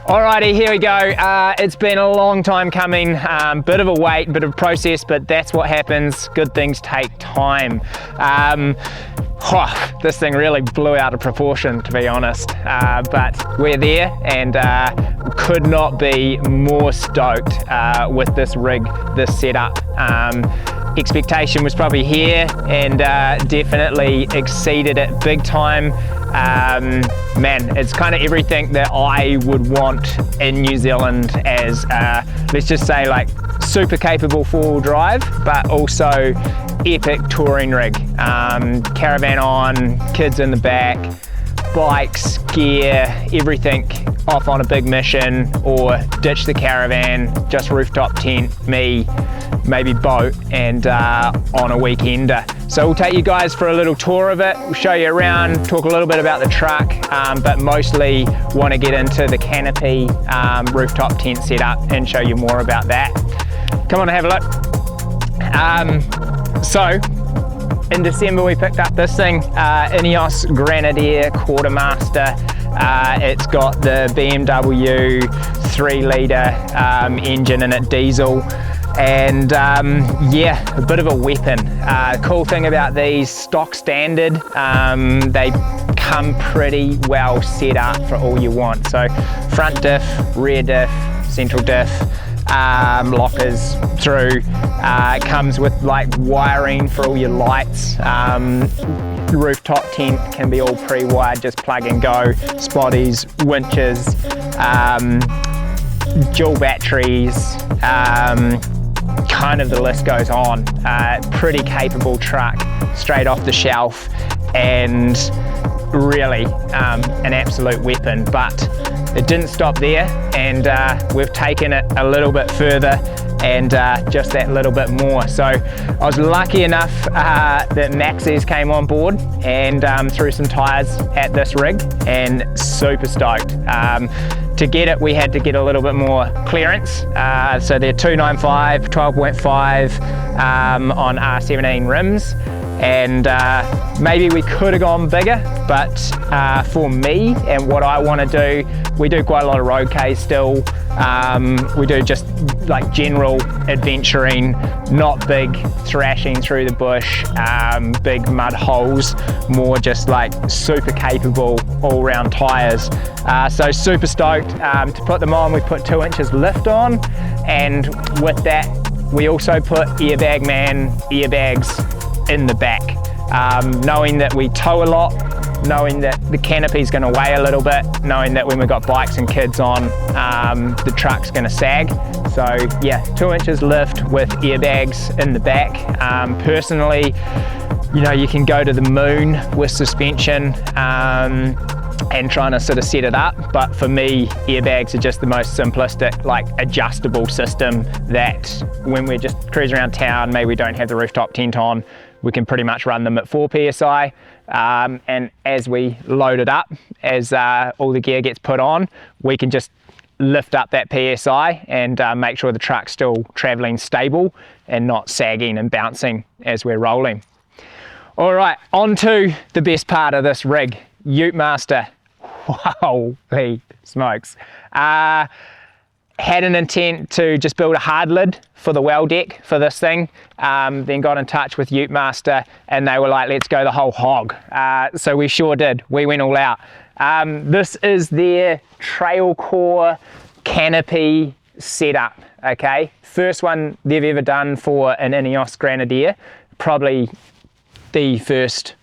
Alrighty, here we go. It's been a long time coming, bit of a wait, bit of a process, but that's what happens. Good things take time. This thing really blew out of proportion, to be honest, but we're there and could not be more stoked with this rig, this setup. Expectation was probably here and definitely exceeded it big time. Man, it's kind of everything that I would want in New Zealand as, let's just say, like super capable four-wheel drive, but also epic touring rig. Caravan on, kids in the back, bikes, gear, everything off on a big mission, or ditch the caravan, just rooftop tent, me, maybe boat, and on a weekender. So we'll take you guys for a little tour of it. We'll show you around, talk a little bit about the truck, but mostly want to get into the Canopy rooftop tent setup and show you more about that. Come on and have a look. So in December we picked up this thing, Ineos Grenadier Quartermaster. It's got the BMW 3-litre engine in it, diesel. And yeah, a bit of a weapon. Cool thing about these, stock standard, they come pretty well set up for all you want. So front diff, rear diff, central diff, lockers through. It comes with like wiring for all your lights. Rooftop tent can be all pre-wired, just plug and go. Spotties, winches, dual batteries, kind of the list goes on. Pretty capable truck, straight off the shelf, and really an absolute weapon. But it didn't stop there, and we've taken it a little bit further and just that little bit more. So I was lucky enough that Maxes came on board and threw some tyres at this rig, and super stoked. To get it, we had to get a little bit more clearance. So they're 295, 12.5 on R17 rims. And maybe we could have gone bigger, but for me and what I want to do, we do quite a lot of road case still. We do just like general adventuring, not big thrashing through the bush, big mud holes, more just like super capable all-round tyres. So super stoked to put them on. We put 2 inches lift on, and with that we also put Airbag Man airbags in the back, knowing that we tow a lot, knowing that the canopy is going to weigh a little bit, knowing that when we've got bikes and kids on, the truck's going to sag. So yeah, 2 inches lift with airbags in the back. Personally, you know, you can go to the moon with suspension and trying to sort of set it up, but for me, airbags are just the most simplistic, like adjustable system that when we're just cruising around town, maybe we don't have the rooftop tent on, we can pretty much run them at 4 psi, and as we load it up, as all the gear gets put on, we can just lift up that psi and make sure the truck's still traveling stable and not sagging and bouncing as we're rolling. All right, on to the best part of this rig, Utemaster. Holy smokes. Had an intent to just build a hard lid for the well deck for this thing, then got in touch with Utemaster and they were like, let's go the whole hog. So we sure did, we went all out. This is their trail core canopy setup, okay? First one they've ever done for an Ineos Grenadier, probably the first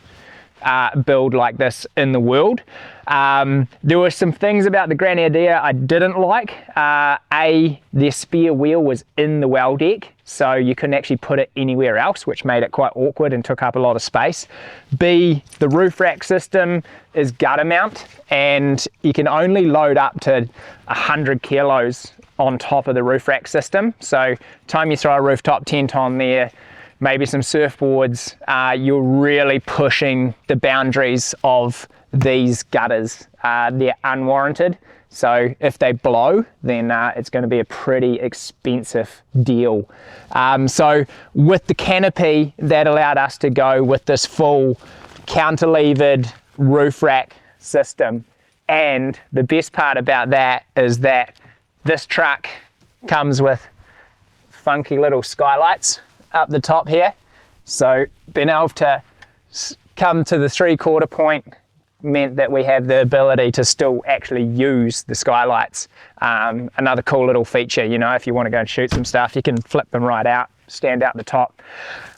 build like this in the world. There were some things about the Grenadier I didn't like. Their spare wheel was in the well deck, so you couldn't actually put it anywhere else, which made it quite awkward and took up a lot of space. B, the roof rack system is gutter mount, and you can only load up to 100 kilos on top of the roof rack system. So time you throw a rooftop tent on there, maybe some surfboards, you're really pushing the boundaries of these gutters. They're unwarranted, so if they blow, then it's going to be a pretty expensive deal. So with the canopy, that allowed us to go with this full counter-levered roof rack system. And the best part about that is that this truck comes with funky little skylights up the top here. So being able to come to the 3/4 point meant that we have the ability to still actually use the skylights. Another cool little feature, you know, if you want to go and shoot some stuff, you can flip them right out, stand out the top.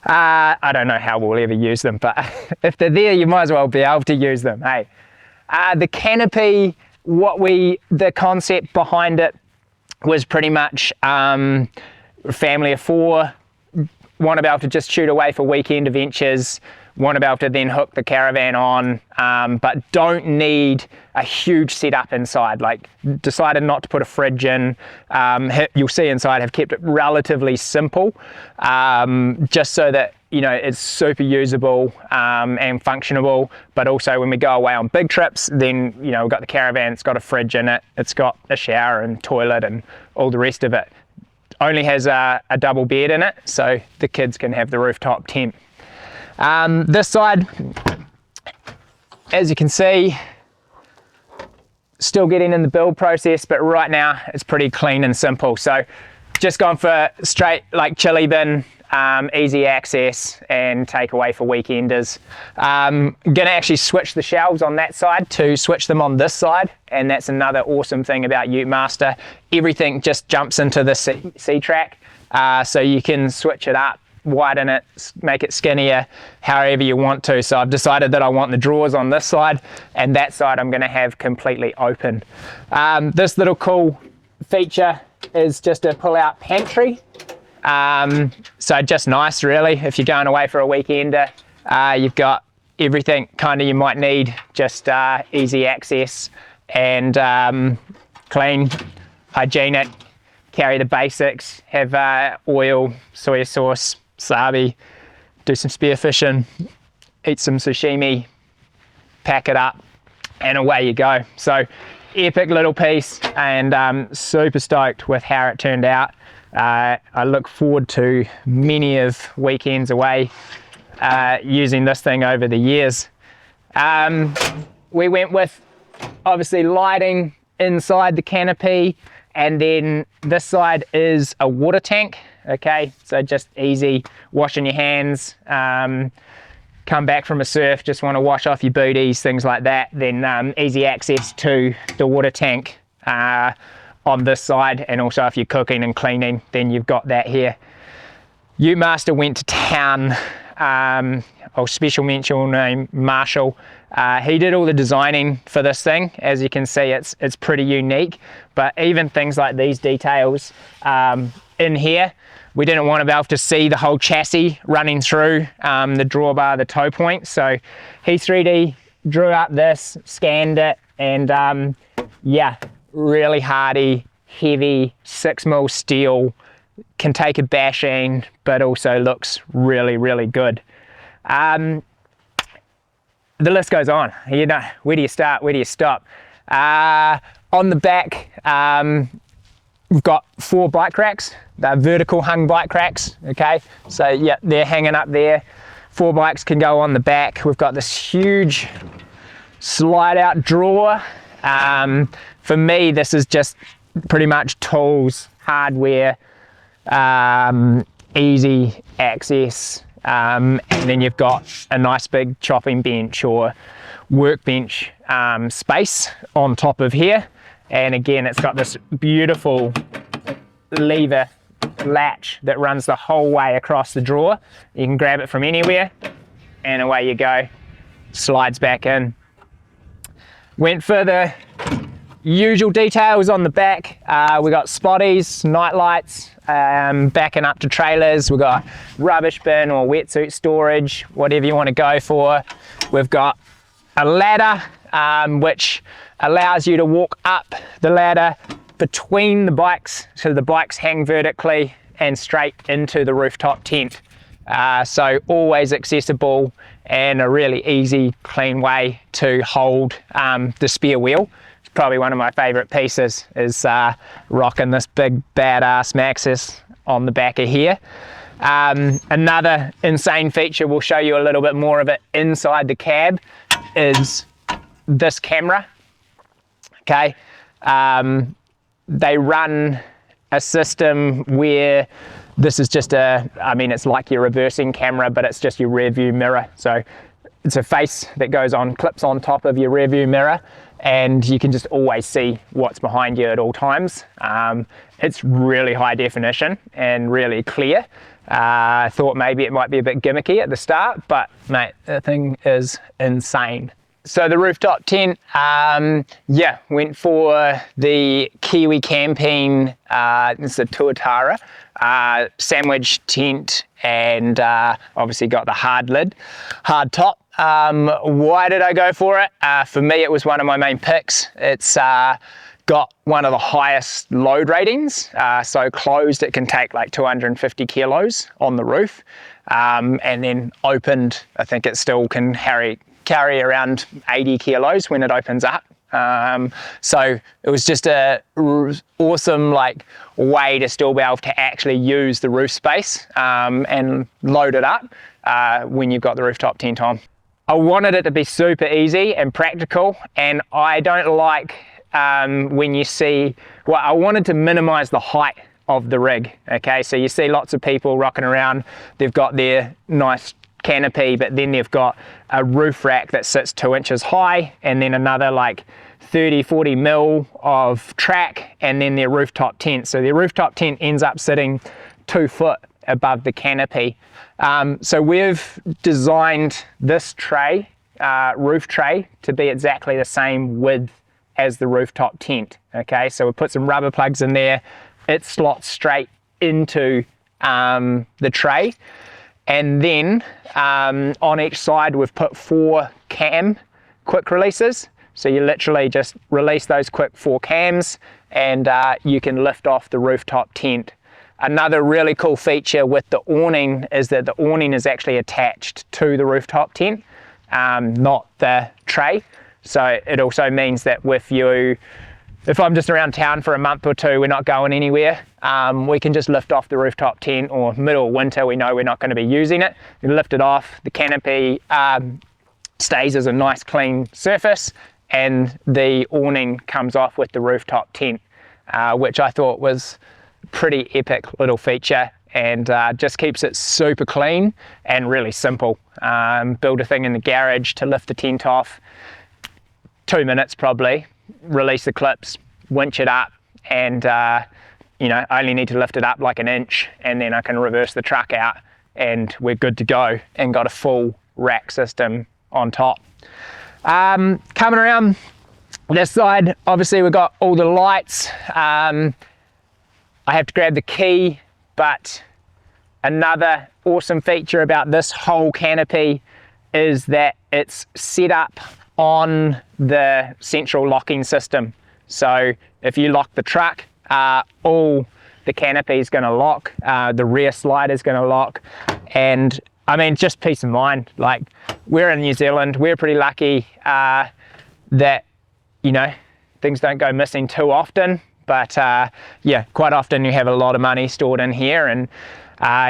I don't know how we'll ever use them, but if they're there, you might as well be able to use them, hey. The canopy, the concept behind it was pretty much family of 4, want to be able to just shoot away for weekend adventures, want to be able to then hook the caravan on, but don't need a huge setup inside. Like, decided not to put a fridge in. You'll see inside have kept it relatively simple, just so that, you know, it's super usable and functionable. But also when we go away on big trips, then, you know, we've got the caravan, it's got a fridge in it, it's got a shower and toilet and all the rest of it. Only has a double bed in it, so the kids can have the rooftop tent. This side, as you can see, still getting in the build process, but right now it's pretty clean and simple. So just gone for straight like chili bin, easy access and takeaway for weekenders. Gonna actually switch the shelves on that side to switch them on this side, and that's another awesome thing about Utemaster. Everything just jumps into the C-track, so you can switch it up, widen it, make it skinnier, however you want to. So I've decided that I want the drawers on this side, and that side I'm going to have completely open. This little cool feature is just a pull-out pantry. So just nice, really, if you're going away for a weekender. You've got everything kind of you might need, just easy access and clean, hygienic. Carry the basics, have oil, soy sauce, wasabi, do some spearfishing, eat some sashimi, pack it up, and away you go. So epic little piece, and super stoked with how it turned out. I look forward to many of weekends away using this thing over the years. We went with obviously lighting inside the canopy, and then this side is a water tank. Okay, so just easy washing your hands, come back from a surf, just want to wash off your booties, things like that, then easy access to the water tank on this side. And also if you're cooking and cleaning, then you've got that here. Utemaster went to town. Special mention name Marshall. He did all the designing for this thing. As you can see, it's pretty unique, but even things like these details in here, we didn't want to be able to see the whole chassis running through the drawbar, the tow point. So he 3D drew up this, scanned it, and yeah, really hardy, heavy 6mm steel, can take a bashing, but also looks really, really good. The list goes on. You know, where do you start? Where do you stop? On the back, we've got 4 bike racks. They're vertical hung bike racks. Okay, so yeah, they're hanging up there. 4 bikes can go on the back. We've got this huge slide out drawer. For me, this is just pretty much tools, hardware, easy access. And then you've got a nice big chopping bench or workbench space on top of here. And again, it's got this beautiful lever latch that runs the whole way across the drawer. You can grab it from anywhere and away you go. Slides back in. Went for the usual details on the back. We got spotties, night lights, backing up to trailers. We've got rubbish bin or wetsuit storage, whatever you want to go for. We've got a ladder, which allows you to walk up the ladder between the bikes, so the bikes hang vertically and straight into the rooftop tent. So always accessible and a really easy, clean way to hold the spare wheel. It's probably one of my favorite pieces, is rocking this big badass Maxxis on the back of here. Another insane feature, we'll show you a little bit more of it inside the cab, is this camera. Okay, they run a system where this is just it's like your reversing camera, but it's just your rear view mirror. So it's a face that clips on top of your rear view mirror, and you can just always see what's behind you at all times. It's really high definition and really clear. I thought maybe it might be a bit gimmicky at the start, but mate, the thing is insane. So the rooftop tent, went for the Kiwi Camping, it's a Tuatara sandwich tent, and obviously got the hard top. Why did I go for it? For me, it was one of my main picks. It's got one of the highest load ratings. So closed, it can take like 250 kilos on the roof. And then opened, I think it still can carry around 80 kilos when it opens up. So it was just a awesome way to still be able to actually use the roof space and load it up when you've got the rooftop tent on. I wanted it to be super easy and practical, and I don't like when you see, I wanted to minimize the height of the rig. Okay, so you see lots of people rocking around, they've got their nice canopy, but then they've got a roof rack that sits 2 inches high, and then another 30-40 mil of track, and then their rooftop tent. So their rooftop tent ends up sitting 2 foot above the canopy. So we've designed this tray, roof tray, to be exactly the same width as the rooftop tent. Okay, so we put some rubber plugs in there. It slots straight into the tray. And then on each side, we've put 4 cam quick releases. So you literally just release those quick 4 cams, and you can lift off the rooftop tent. Another really cool feature with the awning is that the awning is actually attached to the rooftop tent, not the tray. So it also means that if I'm just around town for a month or two, we're not going anywhere, we can just lift off the rooftop tent, or middle of winter, we know we're not going to be using it. You lift it off, the canopy stays as a nice clean surface, and the awning comes off with the rooftop tent, which I thought was a pretty epic little feature, and just keeps it super clean and really simple. Build a thing in the garage to lift the tent off, 2 minutes probably, release the clips, winch it up, and I only need to lift it up like an inch, and then I can reverse the truck out, and we're good to go, and got a full rack system on top. Coming around this side, obviously we've got all the lights. I have to grab the key, but another awesome feature about this whole canopy is that it's set up on the central locking system. So if you lock the truck, all the canopy is going to lock, the rear slide is going to lock, and just peace of mind. We're in New Zealand, we're pretty lucky that things don't go missing too often, but quite often you have a lot of money stored in here, and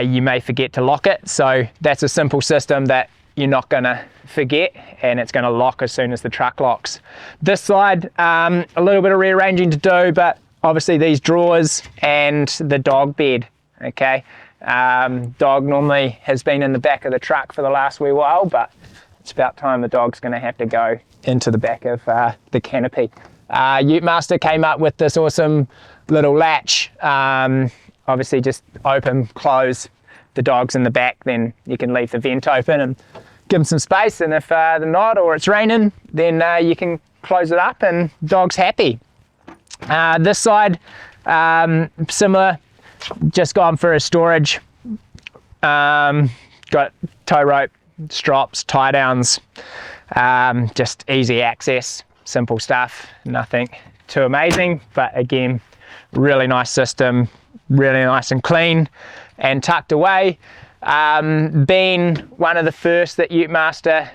you may forget to lock it. So that's a simple system that you're not going to forget, and it's going to lock as soon as the truck locks. This side, a little bit of rearranging to do, but obviously these drawers and the dog bed. Okay, dog normally has been in the back of the truck for the last wee while, but it's about time the dog's going to have to go into the back of the canopy. Utemaster came up with this awesome little latch. Obviously just open, close, the dog's in the back, then you can leave the vent open and give them some space, and if they're not, or it's raining, then you can close it up and dog's happy. This side, similar, just gone for a storage. Got tow rope, strops, tie downs, just easy access, simple stuff, nothing too amazing, but again, really nice system, really nice and clean and tucked away. Being one of the first that Utemaster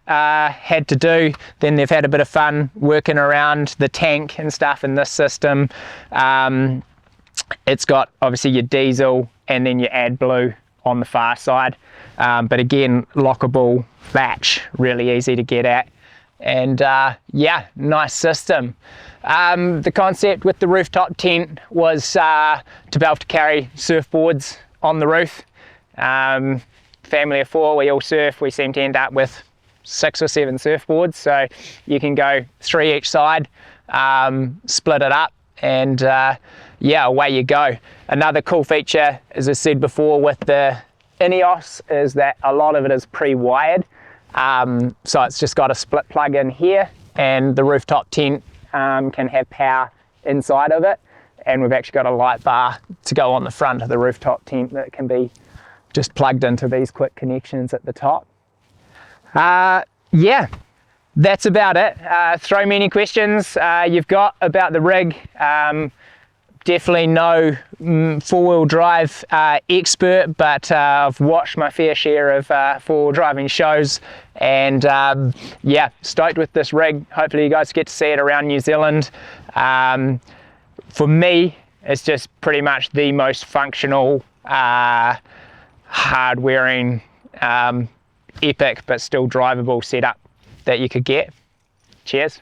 had to do, then they've had a bit of fun working around the tank and stuff in this system. It's got obviously your diesel and then your AdBlue on the far side, but again, lockable latch, really easy to get at, and nice system. The concept with the rooftop tent was to be able to carry surfboards on the roof. Family of 4, we all surf. We seem to end up with 6 or 7 surfboards, so you can go 3 each side, split it up, and yeah, away you go. Another cool feature, as I said before, with the Ineos is that a lot of it is pre-wired, so it's just got a split plug in here, and the rooftop tent can have power inside of it, and we've actually got a light bar to go on the front of the rooftop tent that can be just plugged into these quick connections at the top. Yeah, that's about it. Throw me any questions you've got about the rig. Definitely no four-wheel drive expert, but I've watched my fair share of four-wheel driving shows, and yeah, stoked with this rig. Hopefully you guys get to see it around New Zealand. For me, it's just pretty much the most functional, hard-wearing, epic but still drivable setup that you could get. Cheers.